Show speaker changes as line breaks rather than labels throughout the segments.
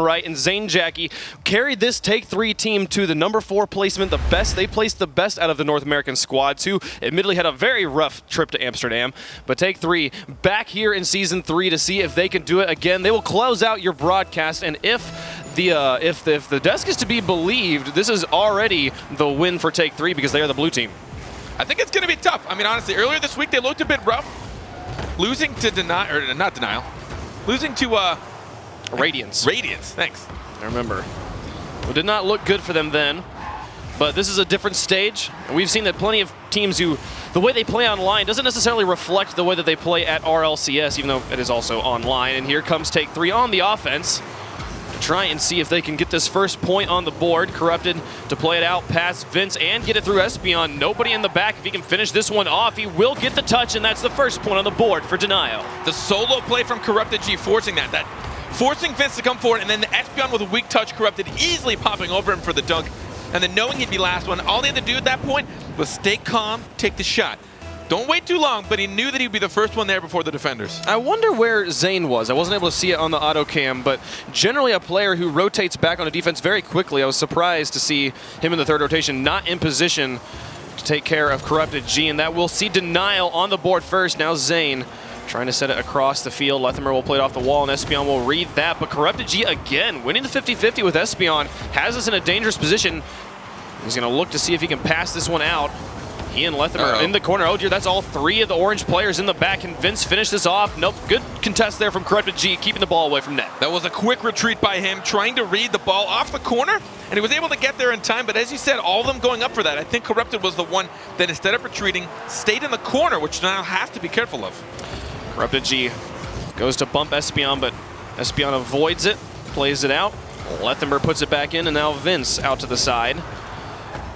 right, and Zane Jackie carried this Take 3 team to the number 4 placement, the best. They placed the best out of the North American squads, who admittedly had a very rough trip to Amsterdam. But Take 3 back here in Season 3 to see if they can do it again. They will close out your broadcast, and if the desk is to be believed, this is already the win for Take 3 because they are the blue team.
I think it's going to be tough. I mean, honestly, earlier this week they looked a bit rough. Losing to losing to
Radiance.
Radiance, thanks.
I remember. It did not look good for them then, but this is a different stage. And we've seen that plenty of teams who, the way they play online doesn't necessarily reflect the way that they play at RLCS, even though it is also online. And here comes Take 3 on the offense to try and see if they can get this first point on the board. Corrupted to play it out past Vince and get it through Espeon. Nobody in the back. If he can finish this one off, he will get the touch, and that's the first point on the board for Denial.
The solo play from Corrupted G forcing that forcing Vince to come forward, and then the Espeon with a weak touch, Corrupted easily popping over him for the dunk, and then knowing he'd be last one, all he had to do at that point was stay calm, take the shot. Don't wait too long, but he knew that he'd be the first one there before the defenders.
I wonder where Zane was. I wasn't able to see it on the auto cam, but generally a player who rotates back on a defense very quickly. I was surprised to see him in the third rotation, not in position to take care of Corrupted G, and that will see Denial on the board first. Now Zane trying to set it across the field. Lethimer will play it off the wall, and Espeon will read that. But Corrupted G again, winning the 50-50 with Espeon, has us in a dangerous position. He's going to look to see if he can pass this one out. He and Lethimer in the corner. Oh dear, that's all 3 of the orange players in the back. Can Vince finish this off? Nope. Good contest there from Corrupted G, keeping the ball away from net.
That was a quick retreat by him, trying to read the ball off the corner, and he was able to get there in time. But as you said, all of them going up for that. I think Corrupted was the one that, instead of retreating, stayed in the corner, which now have to be careful of.
Corrupted G goes to bump Espeon, but Espeon avoids it, plays it out. Lethimer puts it back in, and now Vince out to the side.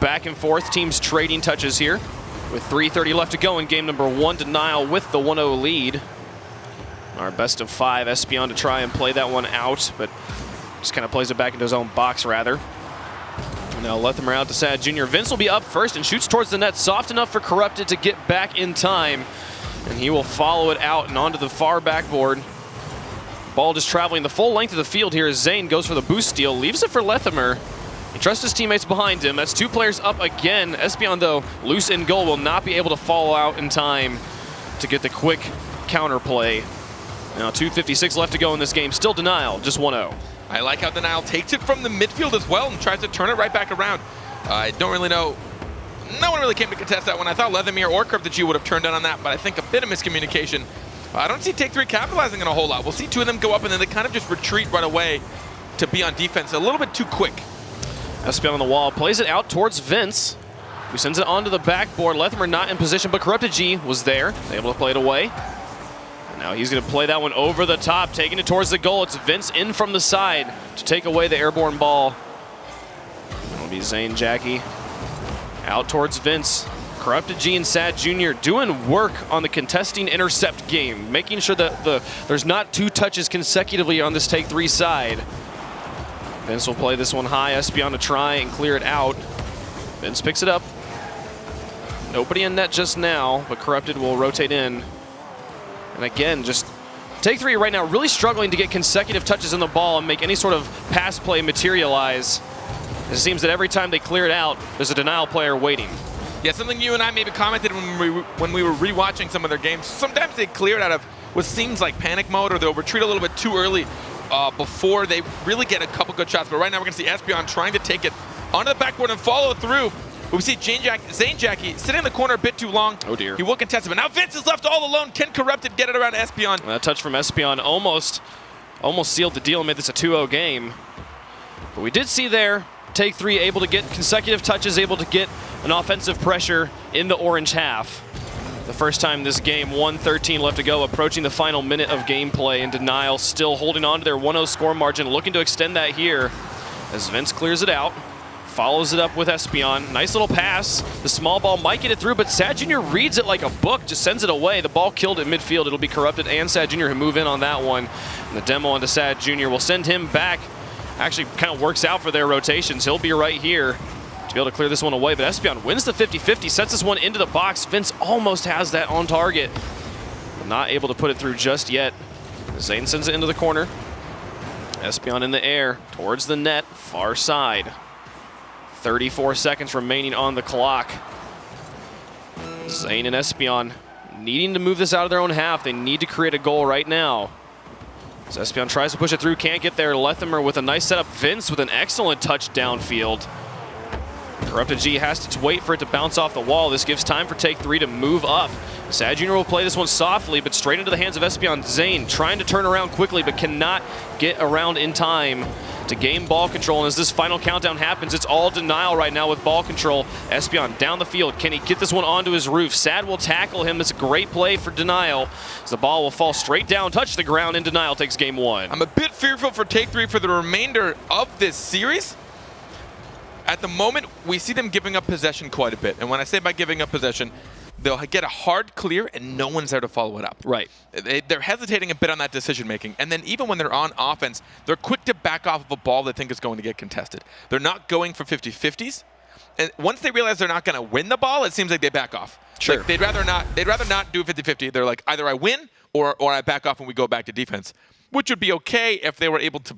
Back and forth, teams trading touches here. With 3:30 left to go in game number 1, Denial with the 1-0 lead. Our best of 5, Espeon to try and play that one out, but just kind of plays it back into his own box, rather. Now Lethimer out to Sad Jr. Vince will be up first and shoots towards the net, soft enough for Corrupted to get back in time. And he will follow it out and onto the far backboard. Ball just traveling the full length of the field here as Zane goes for the boost steal, leaves it for Lethimer. He trusts his teammates behind him. That's 2 players up again. Espeon, though, loose in goal, will not be able to follow out in time to get the quick counter play. Now 2:56 left to go in this game. Still Denial, just 1-0.
I like how Denial takes it from the midfield as well and tries to turn it right back around. I don't really know. No one really came to contest that one. I thought Lethimer or Corrupted G would have turned down on that, but I think a bit of miscommunication. I don't see Take 3 capitalizing on a whole lot. We'll see 2 of them go up, and then they kind of just retreat right away to be on defense a little bit too quick.
Espeon on the wall, plays it out towards Vince, who sends it onto the backboard. Lethimer not in position, but Corrupted G was there, able to play it away. And now he's going to play that one over the top, taking it towards the goal. It's Vince in from the side to take away the airborne ball. It'll be Zane Jackie out towards Vince. Corrupted G and Sad Jr. doing work on the contesting intercept game, making sure that there's not 2 touches consecutively on this Take 3 side. Vince will play this one high. Espeon to try and clear it out. Vince picks it up. Nobody in net just now, but Corrupted will rotate in. And again, just Take 3 right now really struggling to get consecutive touches on the ball and make any sort of pass play materialize. It seems that every time they clear it out, there's a Denial player waiting.
Yeah, something you and I maybe commented when we were rewatching some of their games. Sometimes they clear it out of what seems like panic mode, or they'll retreat a little bit too early before they really get a couple good shots. But right now we're going to see Espeon trying to take it onto the backboard and follow through. We see Zane Jackie sitting in the corner a bit too long.
Oh dear.
He will contest it, but now Vince is left all alone. Can Corrupted get it around Espeon?
That touch from Espeon almost sealed the deal and made this a 2-0 game. But we did see there, Take 3 able to get consecutive touches, able to get an offensive pressure in the orange half. The first time this game, 1:13 left to go, approaching the final minute of gameplay, and Denial still holding on to their 1-0 score margin, looking to extend that here as Vince clears it out, follows it up with Espeon. Nice little pass. The small ball might get it through, but Sad Jr. reads it like a book, just sends it away. The ball killed at midfield. It'll be Corrupted and Sad Jr. who move in on that one. And the demo onto Sad Jr. will send him back. Actually kind of works out for their rotations. He'll be right here to be able to clear this one away, but Espeon wins the 50-50, sets this one into the box. Vince almost has that on target, but not able to put it through just yet. Zane sends it into the corner. Espeon in the air, towards the net, far side. 34 seconds remaining on the clock. Zane and Espeon needing to move this out of their own half. They need to create a goal right now. As Espeon tries to push it through, can't get there. Lethimer with a nice setup. Vince with an excellent touch downfield. Corrupted G has to wait for it to bounce off the wall. This gives time for Take 3 to move up. Sad Jr. will play this one softly, but straight into the hands of Espeon. Zane trying to turn around quickly, but cannot get around in time to gain ball control. And as this final countdown happens, it's all Denial right now with ball control. Espeon down the field. Can he get this one onto his roof? Sad will tackle him. It's a great play for Denial, as the ball will fall straight down, touch the ground, and Denial takes game 1.
I'm a bit fearful for Take 3 for the remainder of this series. At the moment, we see them giving up possession quite a bit. And when I say by giving up possession, they'll get a hard clear and no one's there to follow it up.
Right.
They're hesitating a bit on that decision making. And then even when they're on offense, they're quick to back off of a ball they think is going to get contested. They're not going for 50-50s. And once they realize they're not going to win the ball, it seems like they back off.
Sure.
Like they'd rather not do 50-50. They're like, either I win or I back off and we go back to defense, which would be okay if they were able to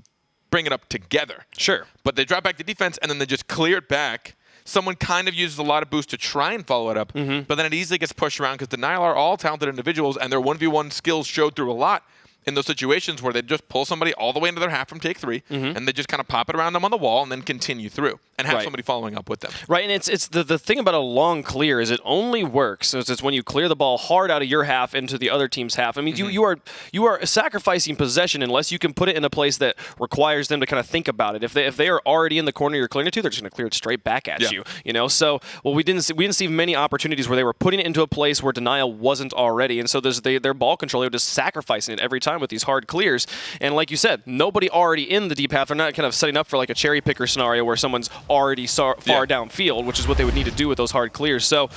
bring it up together.
Sure.
But they drop back to defense and then they just clear it back. Someone kind of uses a lot of boost to try and follow it up, but then it easily gets pushed around because Denial are all talented individuals and their 1v1 skills showed through a lot in those situations where they just pull somebody all the way into their half from Take 3 and they just kind of pop it around them on the wall and then continue through and have somebody following up with them.
Right, and it's the thing about a long clear is it only works so it's when you clear the ball hard out of your half into the other team's half. I mean, you are sacrificing possession unless you can put it in a place that requires them to kind of think about it. If they are already in the corner you're clearing it to, they're just going to clear it straight back at you. You know, so we didn't see many opportunities where they were putting it into a place where Denial wasn't already, and so their ball control, they were just sacrificing it every time with these hard clears. And like you said, nobody already in the deep half. They're not kind of setting up for like a cherry picker scenario where someone's already far downfield, which is what they would need to do with those hard clears. So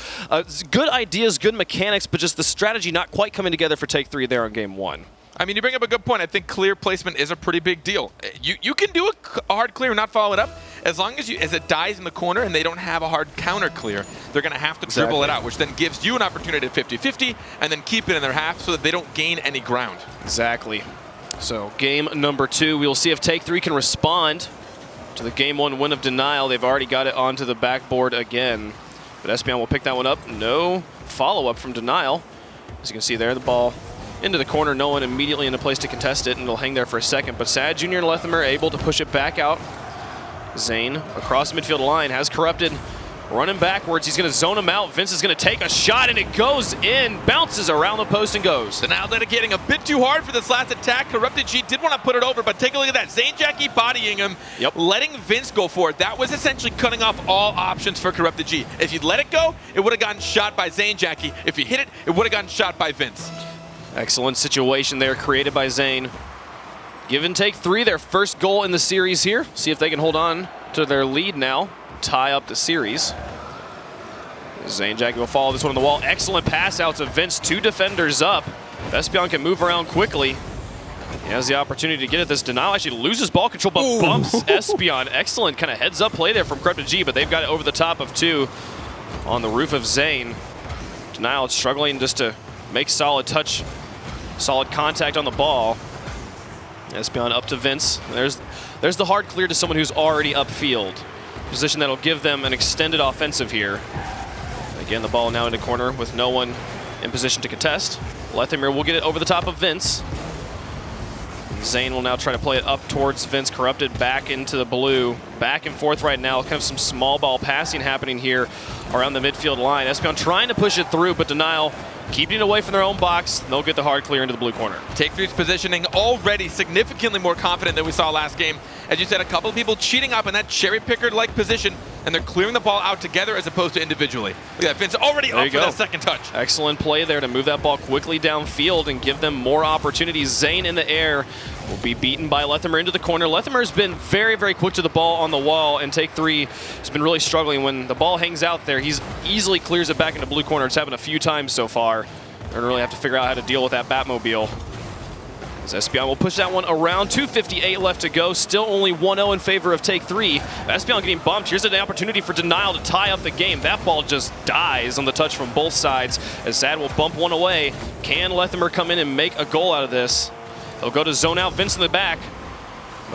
good ideas, good mechanics, but just the strategy not quite coming together for Take 3 there on game 1.
I mean, you bring up a good point. I think clear placement is a pretty big deal. You can do a hard clear and not follow it up as long as it dies in the corner and they don't have a hard counter clear. They're going to have to dribble it out, which then gives you an opportunity to 50-50 and then keep it in their half so that they don't gain any ground.
Exactly. So game number 2, we'll see if Take 3 can respond to the game 1 win of Denial. They've already got it onto the backboard again. But Espeon will pick that one up. No follow-up from Denial. As you can see there, the ball into the corner. No one immediately in a place to contest it, and it'll hang there for a second. But Sad Jr. and Lethimer able to push it back out. Zane across the midfield line has Corrupted. Running backwards, he's going to zone him out. Vince is going to take a shot, and it goes in, bounces around the post and goes.
Denial dedicating a bit too hard for this last attack. Corrupted G did want to put it over, but take a look at that. Zane Jackie bodying him, letting Vince go for it. That was essentially cutting off all options for Corrupted G. If you'd let it go, it would have gotten shot by Zane Jackie. If you hit it, it would have gotten shot by Vince.
Excellent situation there created by Zane. Give and Take 3, their first goal in the series here. See if they can hold on to their lead now. Tie up the series. Zane Jackie will follow this one on the wall. Excellent pass out to Vince. 2 defenders up. Espeon can move around quickly. He has the opportunity to get at this. Denial actually loses ball control, but bumps Espeon. Excellent kind of heads-up play there from Corrupted G, but they've got it over the top of 2 on the roof of Zane. Denial struggling just to make solid touch, solid contact on the ball. Espeon up to Vince. There's the hard clear to someone who's already upfield. Position that'll give them an extended offensive here. Again, the ball now in the corner with no one in position to contest. Lethimer will get it over the top of Vince. Zane will now try to play it up towards Vince. Corrupted back into the blue. Back and forth right now. Kind of some small ball passing happening here around the midfield line. Espeon trying to push it through, but Denial keeping it away from their own box. They'll get the hard clear into the blue corner.
Take 3's positioning already significantly more confident than we saw last game. As you said, a couple of people cheating up in that cherry picker-like position, and they're clearing the ball out together as opposed to individually. Look at that, Vince already up for that second touch.
Excellent play there to move that ball quickly downfield and give them more opportunities. Zane in the air will be beaten by Lethimer into the corner. Lethimer's been very, very quick to the ball on the wall, and Take 3 has been really struggling. When the ball hangs out there, he easily clears it back into blue corner. It's happened a few times so far. They're going to really have to figure out how to deal with that Batmobile. As Espeon will push that one around. 2:58 left to go. Still only 1-0 in favor of Take 3. Espeon getting bumped. Here's an opportunity for Denial to tie up the game. That ball just dies on the touch from both sides. As Sad will bump one away. Can Lethimer come in and make a goal out of this? He'll go to zone out Vince in the back.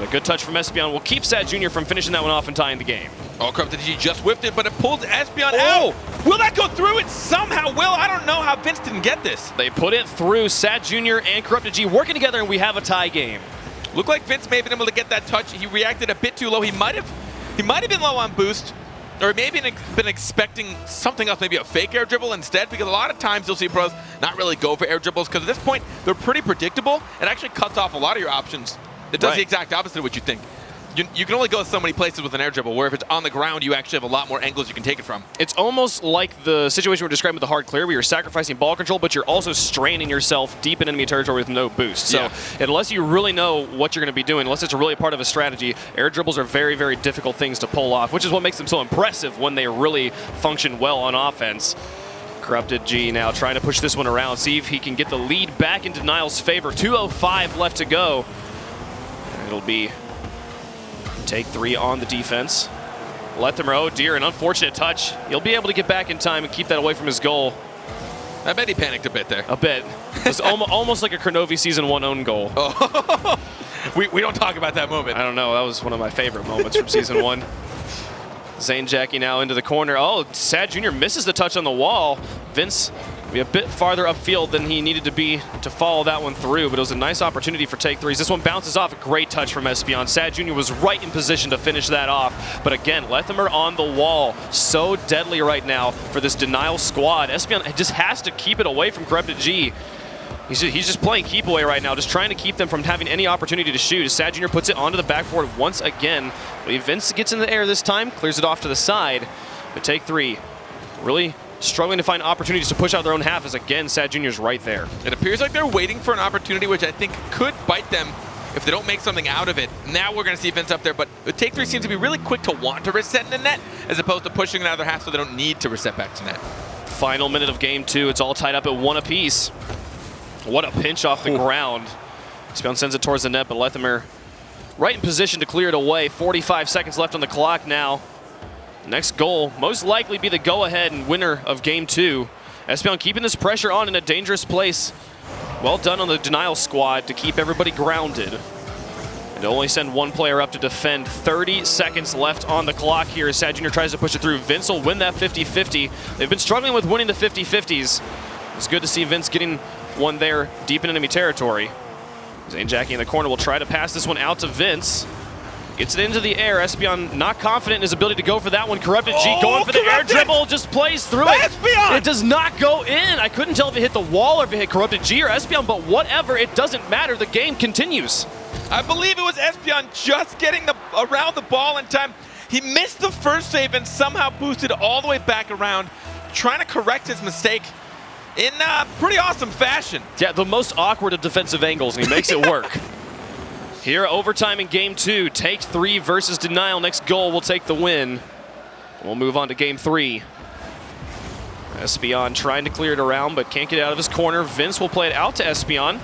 But a good touch from Espeon will keep Sad Jr. from finishing that one off and tying the game.
Oh, Corrupted G just whiffed it, but it pulled Espeon out. Will that go through? It somehow will. I don't know how Vince didn't get this.
They put it through. Sad Jr. and Corrupted G working together, and we have a tie game.
Looked like Vince may have been able to get that touch. He reacted a bit too low. He might have been low on boost, or maybe been expecting something else, maybe a fake air dribble instead, because a lot of times you'll see pros not really go for air dribbles, because at this point, they're pretty predictable. It actually cuts off a lot of your options. It does the exact opposite of what you think. You can only go so many places with an air dribble, where if it's on the ground, you actually have a lot more angles you can take it from.
It's almost like the situation we're describing with the hard clear, where you're sacrificing ball control, but you're also straining yourself deep in enemy territory with no boost. So unless you really know what you're going to be doing, unless it's really part of a strategy, air dribbles are very, very difficult things to pull off, which is what makes them so impressive when they really function well on offense. Corrupted G now trying to push this one around, see if he can get the lead back in Denial's favor. 2:05 left to go. It'll be take 3 on the defense. Lethammer, oh dear, an unfortunate touch. He'll be able to get back in time and keep that away from his goal.
I bet he panicked a bit there.
A bit. It was almost like a Kronovi Season 1 own goal.
Oh. we don't talk about that moment.
I don't know. That was one of my favorite moments from Season 1. Zane Jackie now into the corner. Oh, Sad Jr. misses the touch on the wall. Vince be a bit farther upfield than he needed to be to follow that one through, but it was a nice opportunity for take 3s. This one bounces off. A great touch from Espeon. Sad Jr. was right in position to finish that off, but again, Lethammer on the wall. So deadly right now for this Denial squad. Espeon just has to keep it away from Corrupted G. He's just playing keep away right now, just trying to keep them from having any opportunity to shoot. As Sad Jr. puts it onto the backboard once again. Vince gets in the air this time, clears it off to the side, but take 3. Really struggling to find opportunities to push out their own half, as again, Sad Jr.'s right there.
It appears like they're waiting for an opportunity, which I think could bite them if they don't make something out of it. Now we're going to see Vince up there, but the take 3 seems to be really quick to want to reset in the net, as opposed to pushing it out of their half so they don't need to reset back to net.
Final minute of game 2. It's all tied up at 1 apiece. What a pinch off the ground. Espeon sends it towards the net, but Lethammer right in position to clear it away. 45 seconds left on the clock now. Next goal most likely be the go-ahead and winner of game 2. Espeon keeping this pressure on in a dangerous place. Well done on the Denial squad to keep everybody grounded. And only send one player up to defend. 30 seconds left on the clock here as Sad Jr. tries to push it through. Vince will win that 50-50. They've been struggling with winning the 50-50s. It's good to see Vince getting one there deep in enemy territory. Zane Jackie in the corner will try to pass this one out to Vince. Gets it into the air. Espeon not confident in his ability to go for that one. Corrupted G going for the air dribble, just plays through it.
Espeon!
It does not go in. I couldn't tell if it hit the wall or if it hit Corrupted G or Espeon, but whatever, it doesn't matter. The game continues.
I believe it was Espeon just getting around the ball in time. He missed the first save and somehow boosted all the way back around, trying to correct his mistake in pretty awesome fashion.
Yeah, the most awkward of defensive angles, and he makes it work. Here, overtime in game 2. Take 3 versus Denial. Next goal will take the win. We'll move on to game 3. Espeon trying to clear it around, but can't get out of his corner. Vince will play it out to Espeon.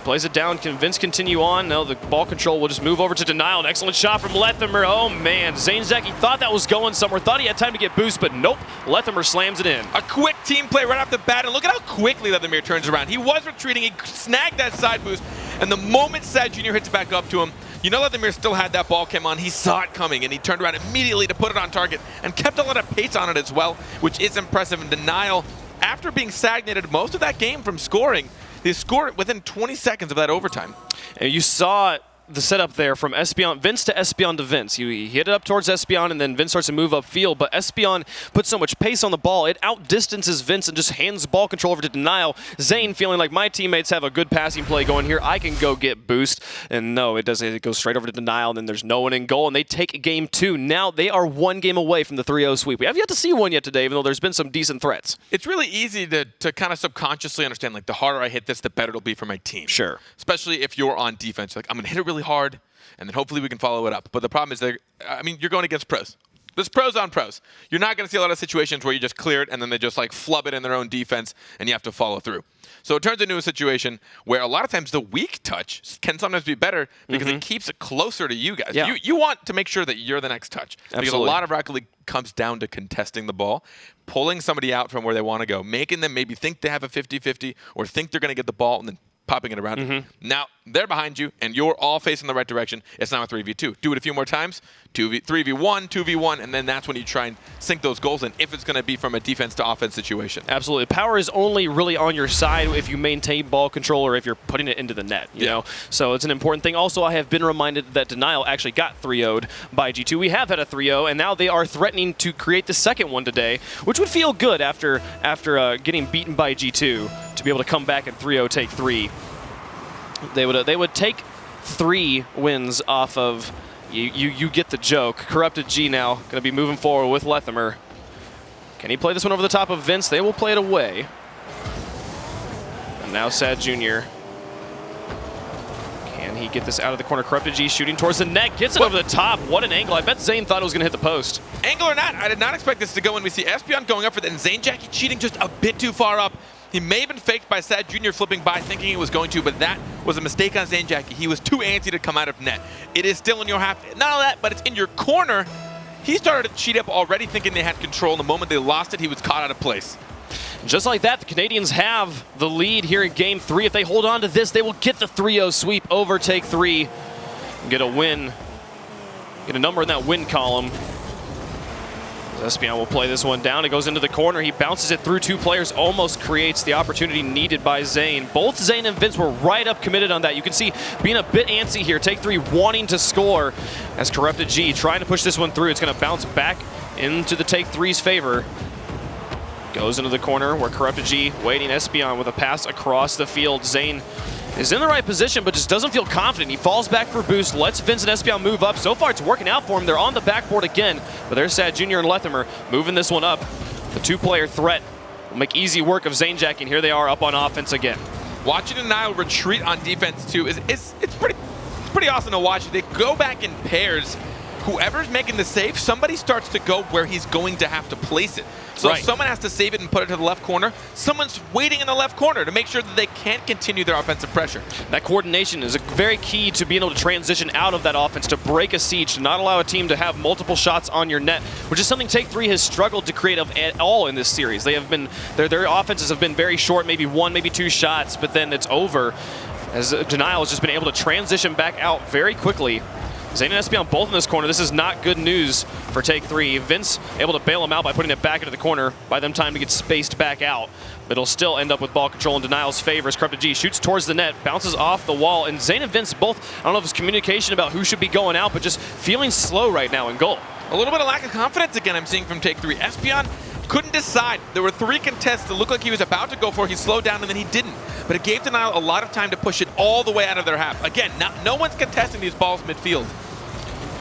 Plays it down. Can Vince continue on? No, the ball control will just move over to Denial. An excellent shot from Lethammer. Oh, man. Zane Jackie thought that was going somewhere. Thought he had time to get boost, but nope. Lethammer slams it in.
A quick team play right off the bat, and look at how quickly Lethammer turns around. He was retreating. He snagged that side boost, and the moment Sad Jr. hits back up to him, you know Lethammer still had that ball came on. He saw it coming, and he turned around immediately to put it on target and kept a lot of pace on it as well, which is impressive. And Denial, after being stagnated most of that game from scoring, they scored within 20 seconds of that overtime.
And you saw the setup there from Vince to Espeon to Vince. He hit it up towards Espeon, and then Vince starts to move upfield. But Espeon puts so much pace on the ball, it outdistances Vince and just hands ball control over to Denial. Zane feeling like my teammates have a good passing play going here. I can go get boost. And no, it doesn't. It goes straight over to Denial, and then there's no one in goal, and they take game 2. Now they are 1 game away from the 3-0 sweep. We have yet to see one yet today, even though there's been some decent threats.
It's really easy to kind of subconsciously understand, like, the harder I hit this, the better it'll be for my team.
Sure.
Especially if you're on defense. Like, I'm going to hit it really hard, and then hopefully we can follow it up. But the problem is, you're going against pros. There's pros on pros. You're not going to see a lot of situations where you just clear it and then they just like flub it in their own defense and you have to follow through. So it turns into a situation where a lot of times the weak touch can sometimes be better because it keeps it closer to you guys.
Yeah.
You want to make sure that you're the next touch.
Absolutely.
Because a lot of Rocket League comes down to contesting the ball, pulling somebody out from where they want to go, making them maybe think they have a 50-50 or think they're going to get the ball and then popping it around. Now they're behind you, and you're all facing the right direction. It's now a 3v2. Do it a few more times, 3v1, 2v1, and then that's when you try and sink those goals in if it's going to be from a defense to offense situation.
Absolutely. Power is only really on your side if you maintain ball control or if you're putting it into the net, you know? So it's an important thing. Also, I have been reminded that Denial actually got 3-0'd by G2. We have had a 3-0, and now they are threatening to create the second one today, which would feel good after getting beaten by G2 to be able to come back and 3-0 take 3. They would take 3 wins off of you get the joke. Corrupted G now going to be moving forward with Lethimer. Can he play this one over the top of Vince? They will play it away. And now Sad Jr. Can he get this out of the corner? Corrupted G shooting towards the net. Gets it over the top. What an angle. I bet Zane thought it was going to hit the post.
Angle or not, I did not expect this to go in. We see Espeon going up for that, and Zane Jackie cheating just a bit too far up. He may have been faked by Sad Jr. flipping by thinking he was going to, but that was a mistake on Zane Jackie. He was too antsy to come out of net. It is still in your half. Not only that, but it's in your corner. He started to cheat up already thinking they had control. The moment they lost it, he was caught out of place.
Just like that, the Canadians have the lead here in Game 3. If they hold on to this, they will get the 3-0 sweep over Take 3. Get a win. Get a number in that win column. Espeon will play this one down. It goes into the corner. He bounces it through 2 players, almost creates the opportunity needed by Zane. Both Zane and Vince were right up committed on that. You can see being a bit antsy here. Take 3 wanting to score as Corrupted G trying to push this one through. It's going to bounce back into the Take 3's favor. Goes into the corner where Corrupted G waiting. Espeon with a pass across the field. Zane is in the right position, but just doesn't feel confident. He falls back for boost, lets Vince and Espeon move up. So far, it's working out for him. They're on the backboard again, but there's Sad Jr. and Lethimer moving this one up. The 2-player threat will make easy work of Zane Jackie, and here they are up on offense again.
Watching Denial retreat on defense, too, it's pretty awesome to watch. They go back in pairs. Whoever's making the save, somebody starts to go where he's going to have to place it. So if someone has to save it and put it to the left corner, someone's waiting in the left corner to make sure that they can't continue their offensive pressure.
That coordination is very key to being able to transition out of that offense, to break a siege, to not allow a team to have multiple shots on your net, which is something Take 3 has struggled to create at all in this series. They have been their offenses have been very short, maybe 1, maybe 2 shots, but then it's over. As Denial has just been able to transition back out very quickly. Zane and Espeon both in this corner. This is not good news for Take 3. Vince able to bail him out by putting it back into the corner. By them time to get spaced back out. But it'll still end up with ball control in Denial's favor as Corrupted G shoots towards the net, bounces off the wall, and Zane and Vince both, I don't know if it's communication about who should be going out, but just feeling slow right now in goal.
A little bit of lack of confidence again I'm seeing from Take 3. Espeon couldn't decide. There were 3 contests that looked like he was about to go for. He slowed down and then he didn't. But it gave Denial a lot of time to push it all the way out of their half. Again, no one's contesting these balls midfield.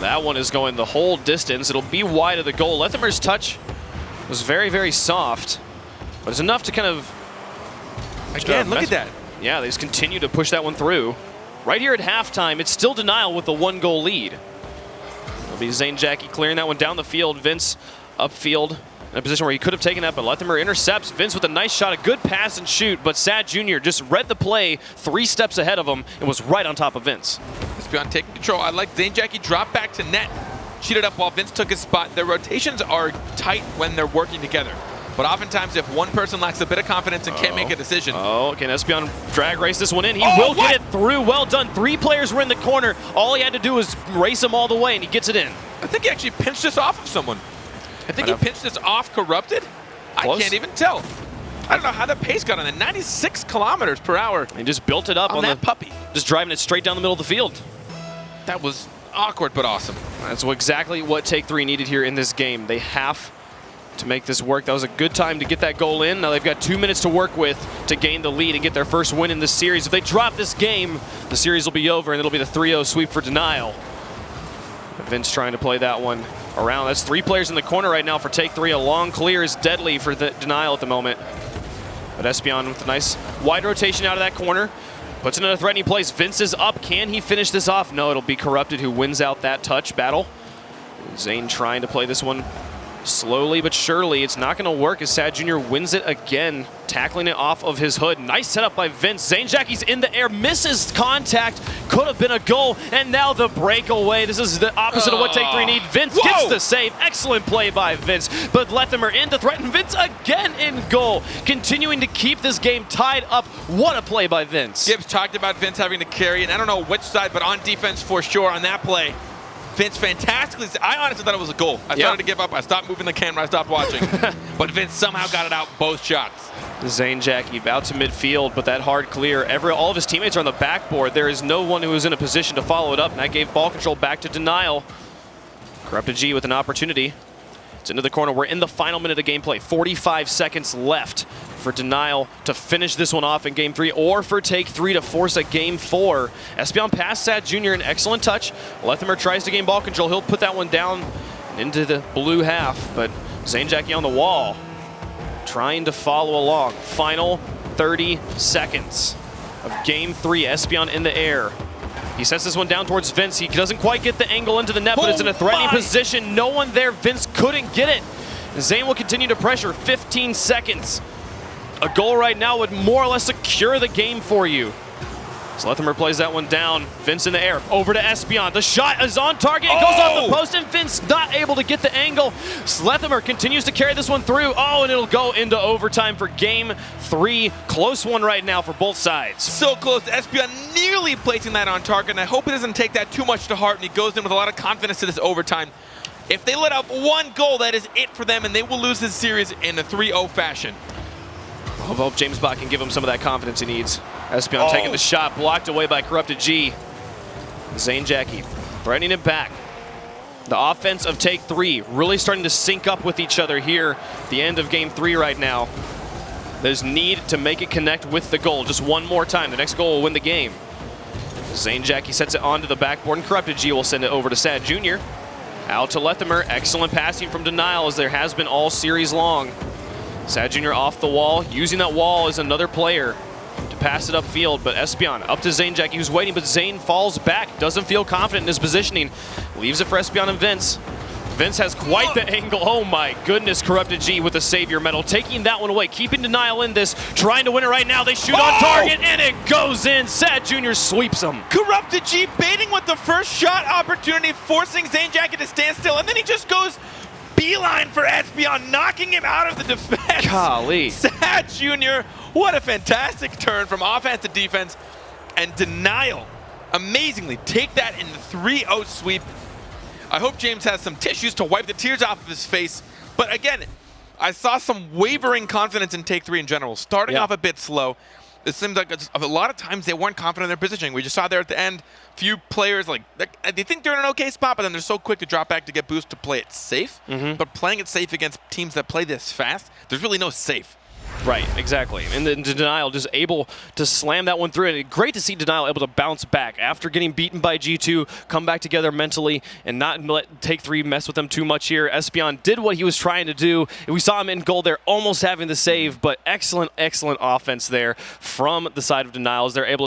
That one is going the whole distance. It'll be wide of the goal. Lethimer's touch was very, very soft, but it's enough to kind of...
Again, look at that.
Yeah, they just continue to push that one through. Right here at halftime, it's still Denial with the 1-goal lead. It'll be Zane Jackie clearing that one down the field. Vince upfield in a position where he could have taken that, but Lethimer intercepts. Vince with a nice shot, a good pass and shoot, but Sad Jr. just read the play 3 steps ahead of him and was right on top of Vince.
Espeon taking control. I like Zane Jackie drop back to net, cheated up while Vince took his spot. Their rotations are tight when they're working together. But oftentimes, if one person lacks a bit of confidence and can't make a decision.
Oh, can Espeon drag race this one in? He will get it through. Well done. 3 players were in the corner. All he had to do was race them all the way, and he gets it in.
I think he actually pinched this off of someone. I think he pinched this off Corrupted. Close. I can't even tell. I don't know how the pace got on it. 96 kilometers per hour.
He just built it up on
that puppy.
Just driving it straight down the middle of the field.
That was awkward but awesome.
That's exactly what Take 3 needed here in this game. They have to make this work. That was a good time to get that goal in. Now they've got 2 minutes to work with to gain the lead and get their first win in this series. If they drop this game, the series will be over and it'll be the 3-0 sweep for Denial. Vince trying to play that one around. That's 3 players in the corner right now for Take 3. A long clear is deadly for the Denial at the moment. But Espeon with a nice wide rotation out of that corner. Puts it in a threatening place. Vince is up. Can he finish this off? No, it'll be Corrupted who wins out that touch battle. Zane trying to play this one Slowly but surely, it's not going to work as Sad Jr. wins it again, tackling it off of his hood. Nice setup by Vince. Zanejacky's in the air, misses contact, could have been a goal, and now the breakaway. This is the opposite of what Take-3 need. Vince gets the save. Excellent play by Vince, but Lethimer in to threaten Vince again in goal, continuing to keep this game tied up. What a play by Vince.
Gibbs talked about Vince having to carry, and I don't know which side, but on defense for sure on that play. Vince fantastically, I honestly thought it was a goal. I started to give up. I stopped moving the camera. I stopped watching. But Vince somehow got it out both shots.
Zanejacky out to midfield, but that hard clear. All of his teammates are on the backboard. There is no one who is in a position to follow it up, and that gave ball control back to Denial. Corrupted G with an opportunity. It's into the corner. We're in the final minute of gameplay. 45 seconds left for Denial to finish this one off in Game 3, or for Take-3 to force a Game 4. Espeon past Sad Jr. an excellent touch. Lethimer tries to gain ball control. He'll put that one down into the blue half, but Zanejacky on the wall, trying to follow along. Final 30 seconds of Game 3. Espeon in the air. He sets this one down towards Vince. He doesn't quite get the angle into the net, but it's in a threatening position. No one there. Vince couldn't get it. Zane will continue to pressure. 15 seconds. A goal right now would more or less secure the game for you. So Lethimer plays that one down. Vince in the air. Over to Espeon. The shot is on target. It goes off the post, and Vince not able to get the angle. Lethimer continues to carry this one through. Oh, and it'll go into overtime for Game 3. Close one right now for both sides.
So close. Espeon nearly placing that on target, and I hope he doesn't take that too much to heart, and he goes in with a lot of confidence to this overtime. If they let up one goal, that is it for them, and they will lose this series in a 3-0 fashion.
I hope James Bott can give him some of that confidence he needs. Espeon taking the shot, blocked away by Corrupted G. Zanejacky threatening it back. The offense of Take-3 really starting to sync up with each other here at the end of Game 3 right now. There's need to make it connect with the goal just one more time. The next goal will win the game. Zanejacky sets it onto the backboard, and Corrupted G will send it over to Sad Jr. Out to Lethimer. Excellent passing from Denial, as there has been all series long. Sad Jr. off the wall, using that wall as another player to pass it upfield, but Espeon up to Zanejacky, who's waiting, but Zane falls back, doesn't feel confident in his positioning, leaves it for Espeon and Vince. Vince has quite the angle. Oh my goodness, Corrupted G with the savior medal, taking that one away, keeping Denial in this, trying to win it right now. They shoot on target, and it goes in. Sad Jr. sweeps him.
Corrupted G baiting with the first shot opportunity, forcing Zanejacky to stand still, and then he just goes beeline for Espeon, knocking him out of the defense.
Golly.
Sad Jr., what a fantastic turn from offense to defense. And Denial, amazingly, take that in the 3-0 sweep. I hope James has some tissues to wipe the tears off of his face. But again, I saw some wavering confidence in Take-3 in general, starting off a bit slow. It seems like a lot of times they weren't confident in their positioning. We just saw there at the end, few players, they think they're in an okay spot, but then they're so quick to drop back to get boost to play it safe. But playing it safe against teams that play this fast, there's really no safe.
Right, exactly. And then Denial just able to slam that one through. And great to see Denial able to bounce back after getting beaten by G2, come back together mentally and not let Take-3 mess with them too much here. Espeon did what he was trying to do. We saw him in goal there, almost having the save, but excellent, excellent offense there from the side of Denial as they're able to